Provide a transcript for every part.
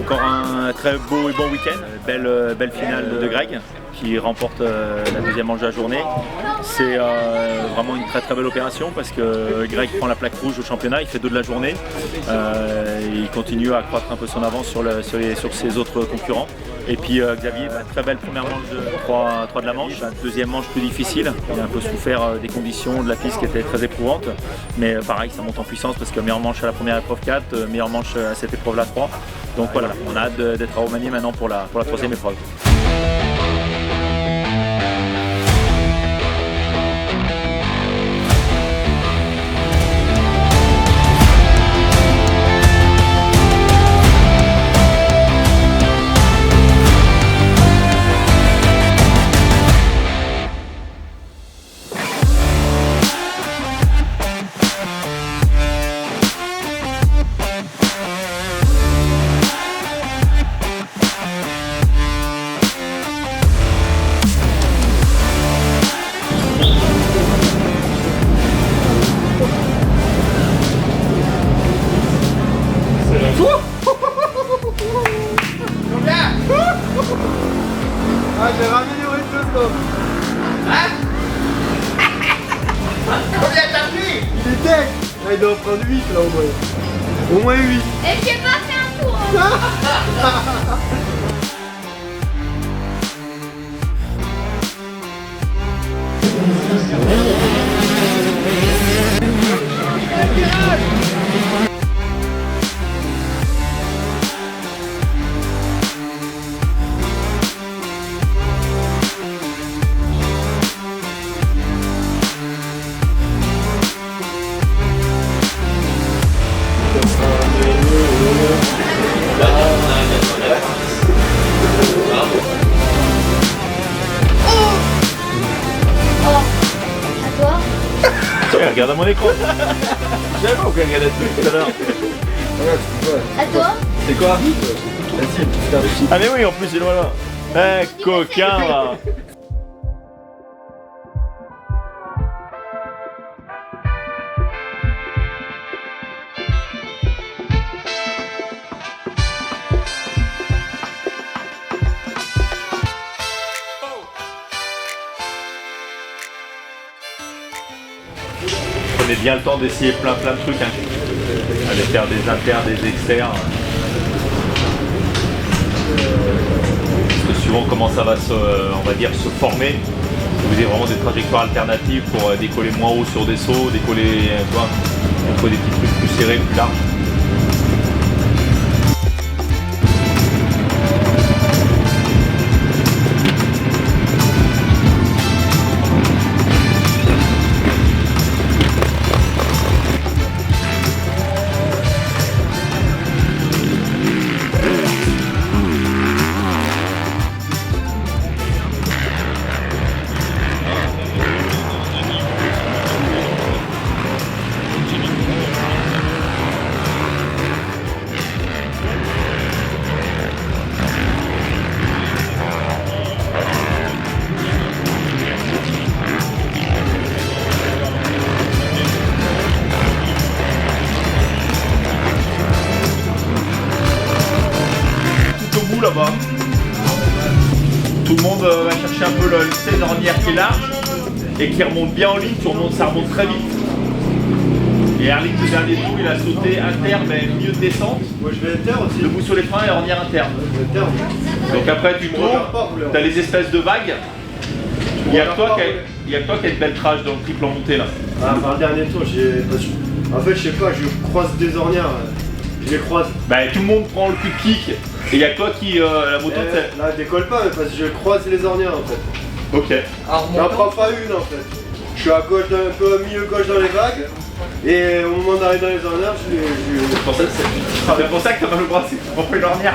Encore un très beau et bon week-end, belle finale de Greg qui remporte la deuxième manche de la journée. C'est vraiment une très belle opération parce que Greg prend la plaque rouge au championnat, il fait 2 de la journée. Il continue à accroître un peu son avance sur ses autres concurrents. Et puis Xavier, très belle première manche de 3 de la manche, deuxième manche plus difficile. Il a un peu souffert des conditions de la piste qui était très éprouvante. Mais pareil, ça monte en puissance parce que meilleure manche à la première épreuve 4, meilleure manche à cette épreuve-là 3. Donc voilà, on a hâte d'être à Roumanie maintenant pour la troisième épreuve. Ah, j'ai ramélioré le stop. Hein? Combien t'as pris? Il est tech. Là, il doit en prendre 8 là au moins. Au moins 8. Et j'ai pas fait un tour hein. Regarde à mon écran. J'avais pas aucun regardait tout à l'heure. Regarde, c'est quoi? À toi. C'est quoi? Vas-y, putain de shit. Ah mais oui, en plus il est là. Eh, coquin là. Prenez bien le temps d'essayer plein de trucs. Hein. Allez faire des internes, des externes. Parce que suivant comment ça va on va dire, se former, vous avez vraiment des trajectoires alternatives pour décoller moins haut sur des sauts, décoller, tu vois, des petits trucs plus serrés, plus larges. Là-bas. Tout le monde va chercher un peu le scène ornière qui est large et qui remonte bien en ligne, ça remonte très vite. Et Erling, le dernier tour, il a sauté inter mais milieu de descente. Moi je vais inter aussi. Debout sur les freins et ornière interne. Donc après tu tournes, tu as les espèces de vagues. Il y a que toi qui a une belle trage dans le triple en montée là. Ah, enfin le dernier tour, en fait je sais pas, je croise des ornières. Je les croise. Bah tout le monde prend le coup de kick et il y a que toi qui la moto là elle décolle pas mais parce que je croise les ornières en fait. Ok. J'en prends pas une en fait. Je suis à gauche un peu milieu gauche dans les vagues et au moment d'arriver dans les ornières C'est pour ça que t'as mal au bras, c'est que tu prends pas une ornière.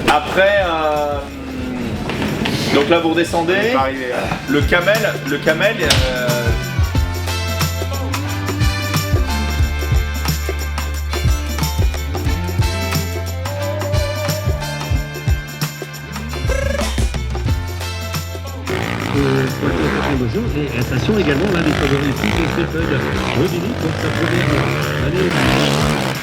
Après donc là vous redescendez. Le camel et attention également l'un des favoris de cette méthode, Rodini pour sa première année.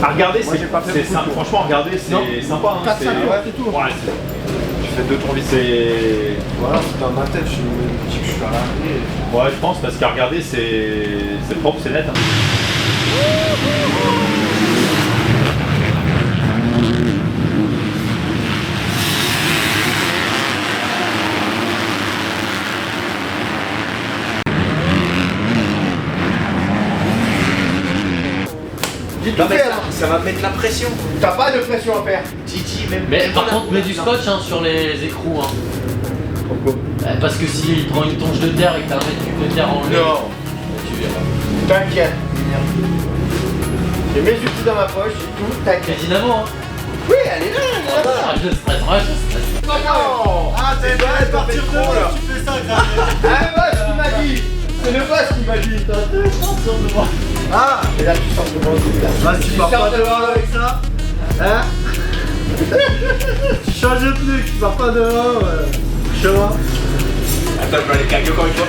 À regarder, c'est simple. Franchement, regarder, c'est sympa. Hein, 4-5 c'est tout. Ouais, Tu fais 2-3 vies. c'est. Voilà, c'est dans ma tête, je me dis que je suis à l'arrivée. Ouais, je pense, parce qu'à regarder, c'est propre, c'est net. Hein. Non, mais ça va mettre la pression. T'as pas de pression à faire. Titi, même. Mais par contre, mets du scotch hein, sur les écrous. Hein. Pourquoi? Parce que s'il prend une tonge de terre et que t'as un mètre cube de terre en lui, Non. tu verras. T'inquiète. J'ai mes outils dans ma poche et tout, C'est t'inquiète. dynamo hein. Oui, elle est là, elle est là-bas. Ah, je stresse, ouais, je stresse. Non. Ah, c'est vrai, à partir de là. Tu fais ça, grave. Ah, ouais, ce qu'il m'a dit. C'est le boss qui m'a dit. Ah, et là, tu sors devant tout. Vas-y, tu pars pas devant avec ça. Hein? Tu changes de truc, tu pars pas devant. Je vois. Attends, je vais aller calmer encore une fois.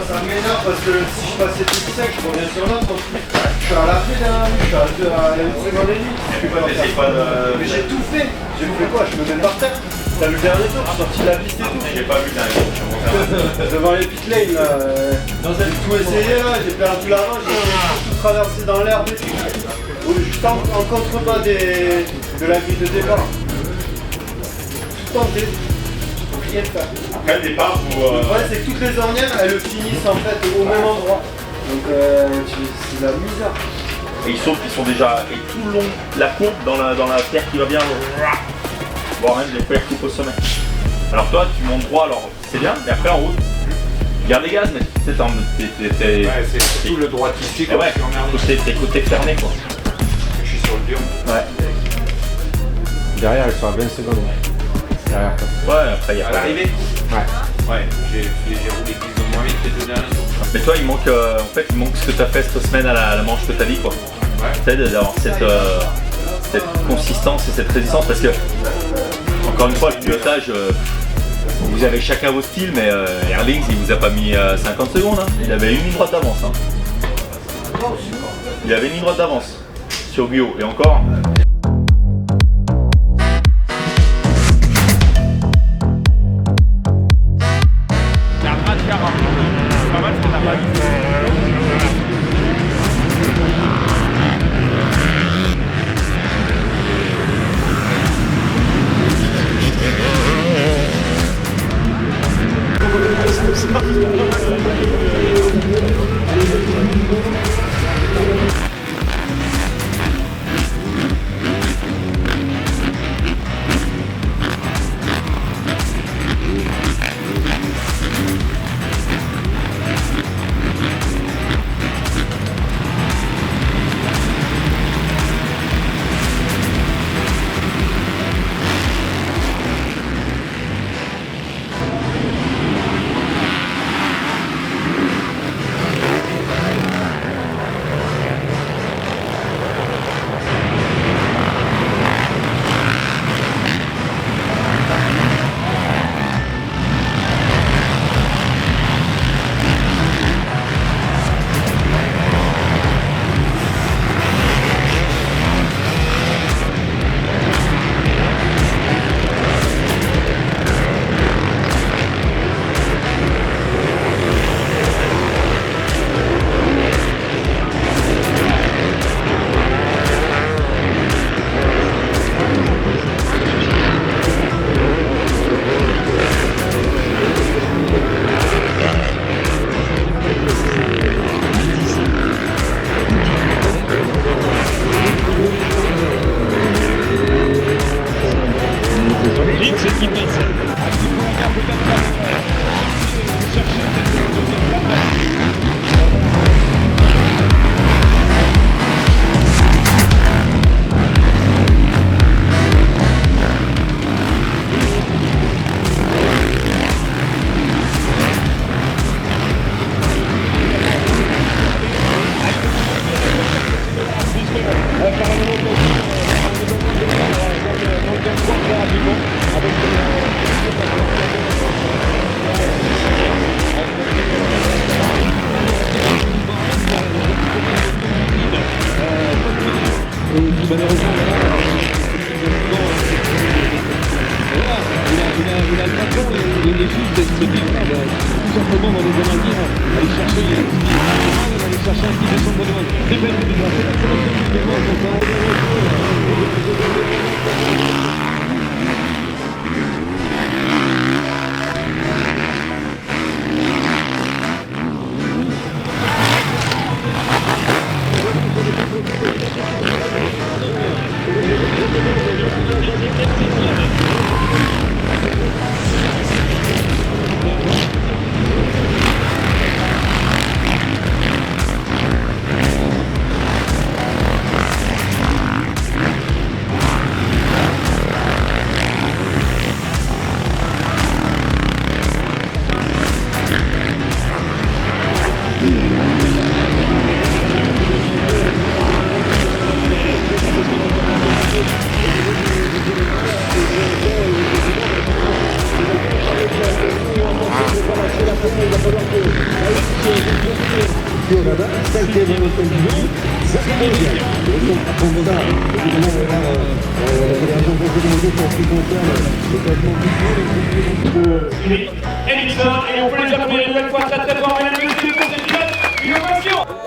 Ça m'énerve parce que si je passais tout sec, je reviens sur l'autre. Je suis à la fin derrière lui, je suis à une seconde et demie. Mais j'ai tout fait. J'ai fait quoi? Je me mets par terre. T'as vu le dernier tour? Je suis sorti de la piste et tout. J'ai pas vu dernier. Devant les pit lanes là. J'ai tout essayé là, j'ai perdu l'avant, j'ai tout traversé dans l'herbe et tout. Juste en contrebas de la grille de départ. Tout tenté. Rien faire. Après le départ, Ouais, c'est que toutes les ornières, elles finissent en fait au même endroit. Donc c'est la misère. et ils sautent, ils sont déjà et tout le long la courbe dans la terre qui va bien, voire même les faire coupe au sommet. Alors toi tu montes droit, alors c'est bien, mais après en haut, tu gardes les gaz, mais t'es ouais, c'est surtout le droit ici quand ouais, t'es côté fermé quoi. Je suis sur le lion. Ouais. Derrière ils sont à 20 secondes. Derrière toi. Ouais, après il y a À pas l'arrivée. Ouais. Ouais, j'ai roulé 10 de moins vite les deux dernières. Mais toi, il manque, en fait, il manque ce que tu as fait cette semaine à la manche que tu as dit, quoi. Ouais. D'avoir cette consistance et cette résistance, parce que, encore une fois, le pilotage, vous avez chacun votre style, mais Herlings, il vous a pas mis 50 secondes, hein. Il avait une ligne droite d'avance. Hein. Il avait une ligne droite d'avance sur Guyot, et encore.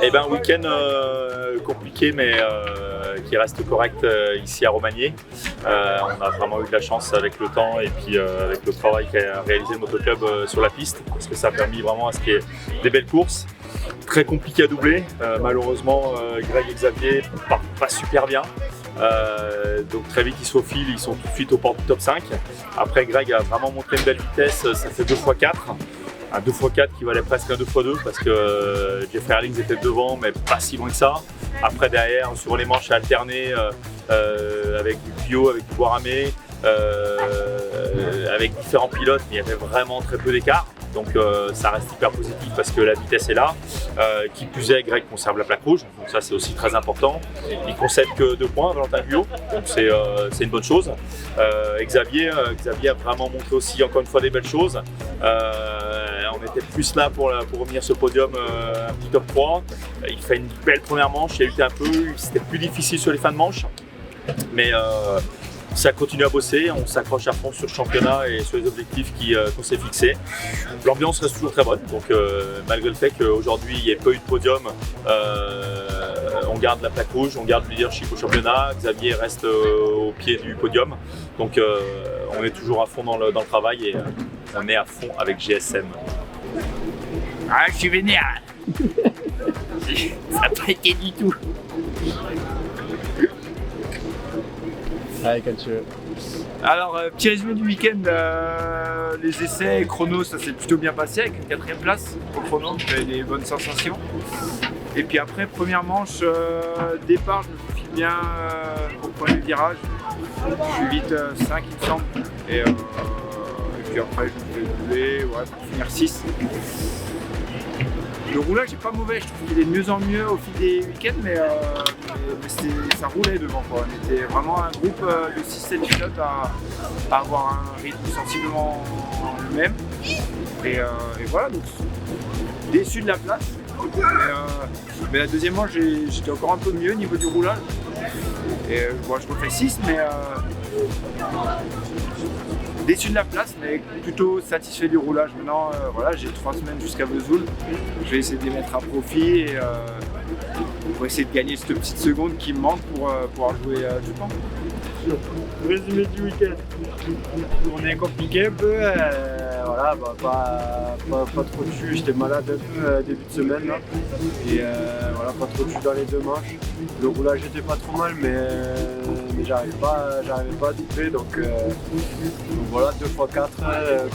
Eh ben, week-end compliqué, mais qui reste correct ici à Romagné. On a vraiment eu de la chance avec le temps et puis avec le travail qu'a réalisé le motoclub sur la piste, parce que ça a permis vraiment à ce qu'il y ait des belles courses. Très compliqué à doubler, malheureusement Greg et Xavier pas super bien. Donc très vite ils se faufilent, ils sont tout de suite aux portes du top 5. Après Greg a vraiment montré une belle vitesse, ça fait 2x4. Un 2x4 qui valait presque un 2x2 parce que Jeffrey Herlings était devant mais pas si loin que ça. Après derrière sur les manches à alterner avec du Pio, avec du Boiramé, avec différents pilotes, mais il y avait vraiment très peu d'écart. Donc ça reste hyper positif parce que la vitesse est là. Qui plus est, Greg conserve la plaque rouge, donc ça c'est aussi très important. Il concède que 2 points, Valentin Guyot, donc c'est une bonne chose. Xavier a vraiment montré aussi encore une fois des belles choses. On était plus là pour revenir sur le podium, un petit top 3. Il fait une belle première manche, il a lutté un peu, c'était plus difficile sur les fins de manche. Mais ça continue à bosser, on s'accroche à fond sur le championnat et sur les objectifs qu'on s'est fixés. L'ambiance reste toujours très bonne, donc malgré le fait qu'aujourd'hui il n'y ait pas eu de podium, on garde la plaque rouge, on garde le leadership au championnat, Xavier reste au pied du podium, donc on est toujours à fond dans le travail et on est à fond avec GSM. Ah, je suis vénère. Ça n'a pas été du tout. Allez, quand tu veux. Alors, petit résumé du week-end, les essais et chrono, ça s'est plutôt bien passé avec une 4e place au chrono, j'avais des bonnes sensations. Et puis après, première manche, départ, je me file bien au premier virage. Je suis vite 5 il me semble. Et puis après, je me fais doubler, ouais, pour finir 6. Le roulage n'est pas mauvais, je trouve qu'il est de mieux en mieux au fil des week-ends, mais ça roulait devant, quoi. On était vraiment un groupe de 6-7 pilotes à avoir un rythme sensiblement le même. Et voilà, donc déçu de la place. Mais la deuxième manche, j'étais encore un peu mieux au niveau du roulage. Et bon, je refais 6, mais déçu de la place, mais plutôt satisfait du roulage. Maintenant, voilà, j'ai 3 semaines jusqu'à Vesoul. Je vais essayer de les mettre à profit et pour essayer de gagner cette petite seconde qui me manque pour pouvoir jouer du temps. Résumé du week-end. Journée compliquée un peu, voilà, bah, pas trop dessus, j'étais malade un peu début de semaine là. Et voilà, pas trop dessus dans les 2 manches. Le roulage était pas trop mal, mais j'arrivais pas à doubler, donc voilà, 2x4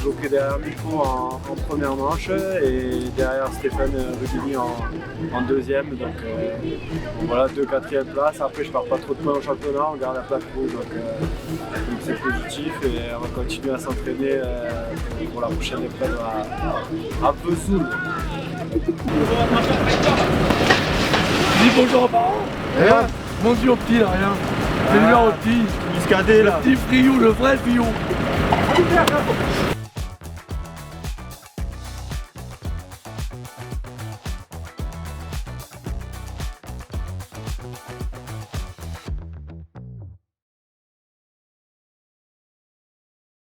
bloqué derrière Miko en première manche et derrière Stéphane Rugini en deuxième, donc voilà, 2 4e places. Après je perds pas trop de points au championnat, on garde la plaque rouge, donc c'est positif et on va continuer à s'entraîner pour la prochaine épreuve à Vesoul. Dis bonjour aux parents. Bonjour au petit là, rien. C'est lui au petit. Muscadet là. Le petit friou, le vrai friou.